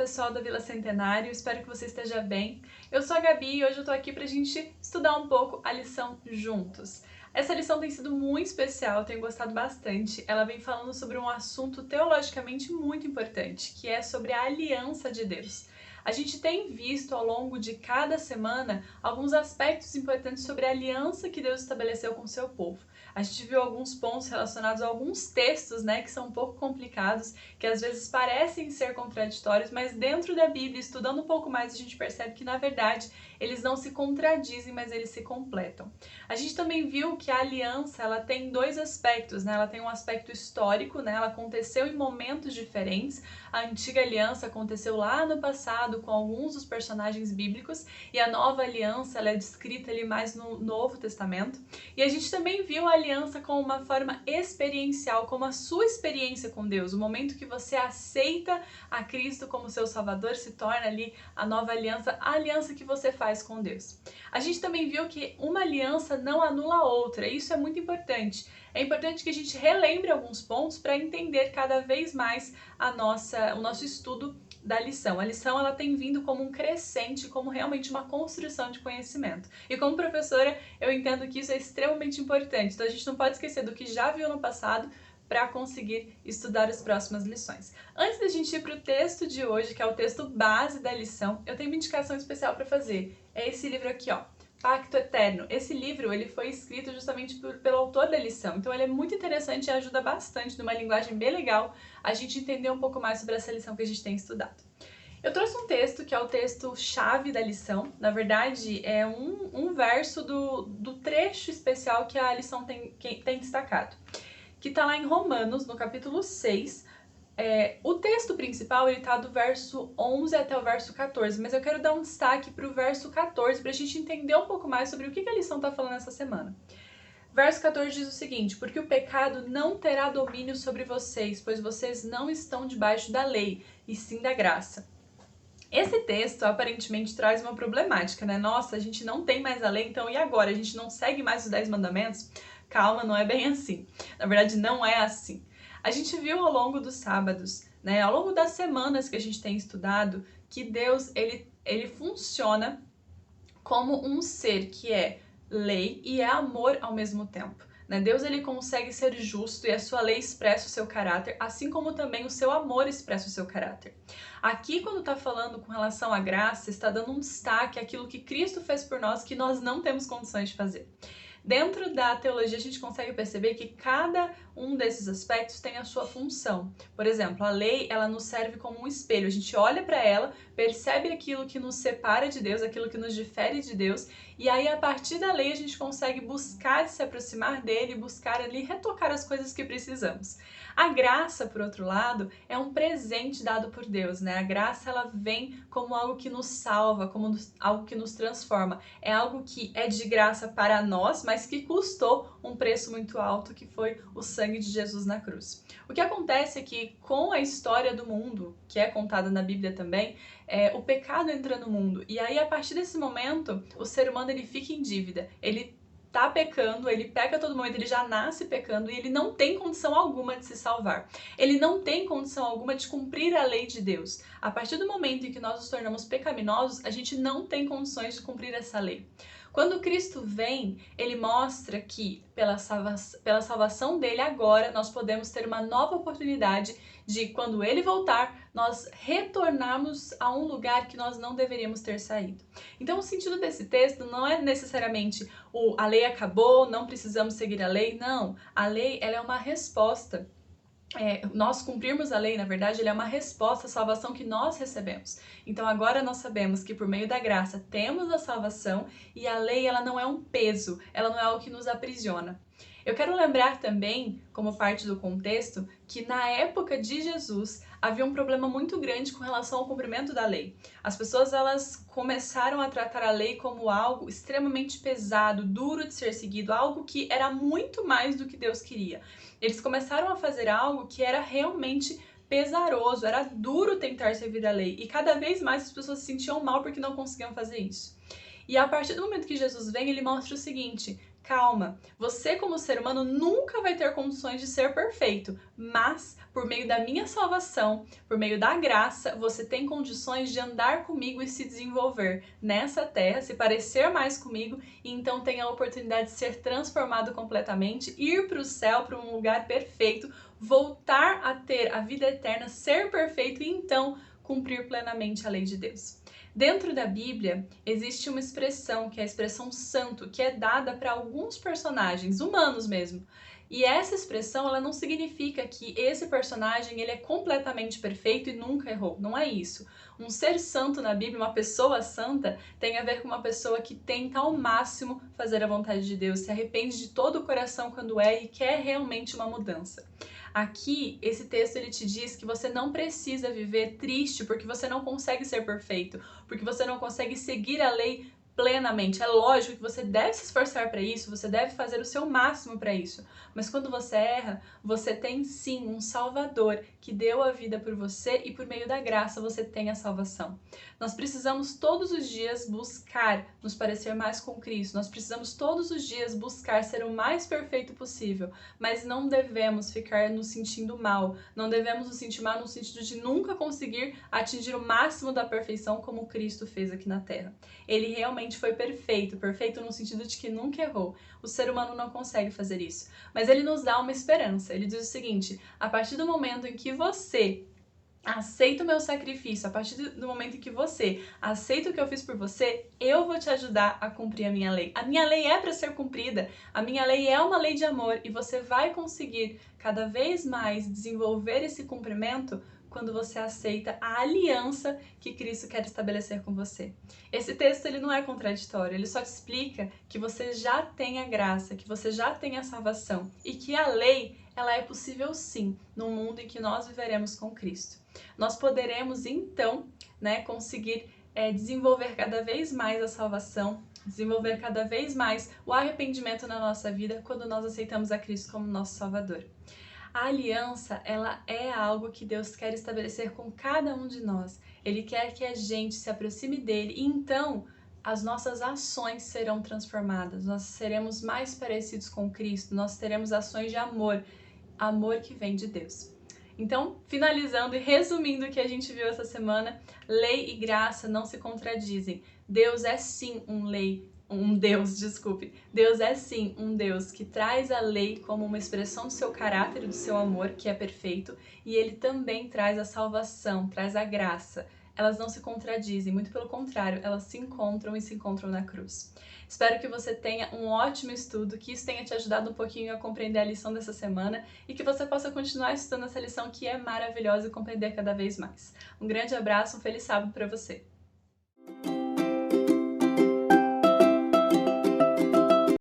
pessoal da Vila Centenário, espero que você esteja bem. Eu sou a Gabi e hoje eu tô aqui pra gente estudar um pouco a lição juntos. Essa lição tem sido muito especial, eu tenho gostado bastante. Ela vem falando sobre um assunto teologicamente muito importante, que é sobre a aliança de Deus. A gente tem visto ao longo de cada semana alguns aspectos importantes sobre a aliança que Deus estabeleceu com o seu povo. A gente viu alguns pontos relacionados a alguns textos, que são um pouco complicados, que às vezes parecem ser contraditórios, mas dentro da Bíblia, estudando um pouco mais, a gente percebe que, na verdade, eles não se contradizem, mas eles se completam. A gente também viu que a aliança, ela tem dois aspectos, Ela tem um aspecto histórico, Ela aconteceu em momentos diferentes. A antiga aliança aconteceu lá no passado com alguns dos personagens bíblicos e a nova aliança, ela é descrita ali mais no Novo Testamento. E a gente também viu a aliança como uma forma experiencial, como a sua experiência com Deus. O momento que você aceita a Cristo como seu Salvador se torna ali a nova aliança, a aliança que você faz com Deus. A gente também viu que uma aliança não anula a outra, e isso é muito importante. É importante que a gente relembre alguns pontos para entender cada vez mais o nosso estudo da lição. A lição, ela tem vindo como um crescente, como realmente uma construção de conhecimento. E como professora, eu entendo que isso é extremamente importante. Então a gente não pode esquecer do que já viu no passado para conseguir estudar as próximas lições. Antes da gente ir para o texto de hoje, que é o texto base da lição, eu tenho uma indicação especial para fazer. É esse livro aqui, ó. Pacto Eterno. Esse livro, ele foi escrito justamente pelo autor da lição, então ele é muito interessante e ajuda bastante, numa linguagem bem legal, a gente entender um pouco mais sobre essa lição que a gente tem estudado. Eu trouxe um texto que é o texto-chave da lição, na verdade é um verso do trecho especial que a lição tem destacado, que está lá em Romanos, no capítulo 6, o texto principal está do verso 11 até o verso 14, mas eu quero dar um destaque para o verso 14 para a gente entender um pouco mais sobre o que a lição está falando essa semana. Verso 14 diz o seguinte: porque o pecado não terá domínio sobre vocês, pois vocês não estão debaixo da lei, e sim da graça. Esse texto aparentemente traz uma problemática, Nossa, a gente não tem mais a lei, então e agora? A gente não segue mais os 10 mandamentos? Calma, não é bem assim. Na verdade, não é assim. A gente viu ao longo dos sábados, ao longo das semanas que a gente tem estudado, que Deus, ele funciona como um ser que é lei e é amor ao mesmo tempo. Deus, ele consegue ser justo e a sua lei expressa o seu caráter, assim como também o seu amor expressa o seu caráter. Aqui, quando está falando com relação à graça, está dando um destaque àquilo que Cristo fez por nós, que nós não temos condições de fazer. Dentro da teologia, a gente consegue perceber que cada um desses aspectos tem a sua função. Por exemplo, a lei, ela nos serve como um espelho. A gente olha para ela, percebe aquilo que nos separa de Deus, aquilo que nos difere de Deus, e aí, a partir da lei, a gente consegue buscar se aproximar dele, buscar ali retocar as coisas que precisamos. A graça, por outro lado, é um presente dado por Deus, A graça, ela vem como algo que nos salva, como algo que nos transforma. É algo que é de graça para nós, mas que custou um preço muito alto, que foi o sangue de Jesus na cruz. O que acontece é que, com a história do mundo, que é contada na Bíblia também, o pecado entra no mundo. E aí, a partir desse momento, o ser humano, ele fica em dívida. Ele tá pecando, ele peca a todo momento, ele já nasce pecando e ele não tem condição alguma de se salvar. Ele não tem condição alguma de cumprir a lei de Deus. A partir do momento em que nós nos tornamos pecaminosos, a gente não tem condições de cumprir essa lei. Quando Cristo vem, ele mostra que pela salvação dele agora nós podemos ter uma nova oportunidade de, quando ele voltar, nós retornarmos a um lugar que nós não deveríamos ter saído. Então, o sentido desse texto não é necessariamente a lei acabou, não precisamos seguir a lei. Não, a lei, ela é uma resposta. Nós cumprirmos a lei, na verdade, ele é uma resposta à salvação que nós recebemos. Então agora nós sabemos que por meio da graça temos a salvação e a lei, ela não é um peso, ela não é algo que nos aprisiona. Eu quero lembrar também, como parte do contexto, que na época de Jesus havia um problema muito grande com relação ao cumprimento da lei. As pessoas, elas começaram a tratar a lei como algo extremamente pesado, duro de ser seguido, algo que era muito mais do que Deus queria. Eles começaram a fazer algo que era realmente pesaroso, era duro tentar servir a lei, e cada vez mais as pessoas se sentiam mal porque não conseguiam fazer isso. E a partir do momento que Jesus vem, ele mostra o seguinte: calma, você como ser humano nunca vai ter condições de ser perfeito, mas por meio da minha salvação, por meio da graça, você tem condições de andar comigo e se desenvolver nessa terra, se parecer mais comigo e então tem a oportunidade de ser transformado completamente, ir para o céu, para um lugar perfeito, voltar a ter a vida eterna, ser perfeito e então cumprir plenamente a lei de Deus. Dentro da Bíblia, existe uma expressão, que é a expressão santo, que é dada para alguns personagens, humanos mesmo. E essa expressão, ela não significa que esse personagem ele é completamente perfeito e nunca errou. Não é isso. Um ser santo na Bíblia, uma pessoa santa, tem a ver com uma pessoa que tenta ao máximo fazer a vontade de Deus, se arrepende de todo o coração quando erra e quer realmente uma mudança. Aqui, esse texto ele te diz que você não precisa viver triste porque você não consegue ser perfeito, porque você não consegue seguir a lei plenamente. É lógico que você deve se esforçar para isso, você deve fazer o seu máximo para isso. Mas quando você erra, você tem sim um Salvador que deu a vida por você e por meio da graça você tem a salvação. Nós precisamos todos os dias buscar nos parecer mais com Cristo. Nós precisamos todos os dias buscar ser o mais perfeito possível, mas não devemos ficar nos sentindo mal. Não devemos nos sentir mal no sentido de nunca conseguir atingir o máximo da perfeição como Cristo fez aqui na Terra. Ele realmente foi perfeito, perfeito no sentido de que nunca errou. O ser humano não consegue fazer isso. Mas ele nos dá uma esperança. Ele diz o seguinte: a partir do momento em que você aceita o meu sacrifício, a partir do momento em que você aceita o que eu fiz por você, eu vou te ajudar a cumprir a minha lei. A minha lei é para ser cumprida, a minha lei é uma lei de amor e você vai conseguir cada vez mais desenvolver esse cumprimento quando você aceita a aliança que Cristo quer estabelecer com você. Esse texto ele não é contraditório, ele só te explica que você já tem a graça, que você já tem a salvação e que a lei ela é possível sim, no mundo em que nós viveremos com Cristo. Nós poderemos então, conseguir desenvolver cada vez mais a salvação, desenvolver cada vez mais o arrependimento na nossa vida quando nós aceitamos a Cristo como nosso Salvador. A aliança, ela é algo que Deus quer estabelecer com cada um de nós. Ele quer que a gente se aproxime dele e então as nossas ações serão transformadas. Nós seremos mais parecidos com Cristo, nós teremos ações de amor, amor que vem de Deus. Então, finalizando e resumindo o que a gente viu essa semana, lei e graça não se contradizem. Deus é sim Deus é sim um Deus que traz a lei como uma expressão do seu caráter e do seu amor, que é perfeito, e ele também traz a salvação, traz a graça. Elas não se contradizem, muito pelo contrário, elas se encontram e se encontram na cruz. Espero que você tenha um ótimo estudo, que isso tenha te ajudado um pouquinho a compreender a lição dessa semana e que você possa continuar estudando essa lição que é maravilhosa e compreender cada vez mais. Um grande abraço, um feliz sábado para você!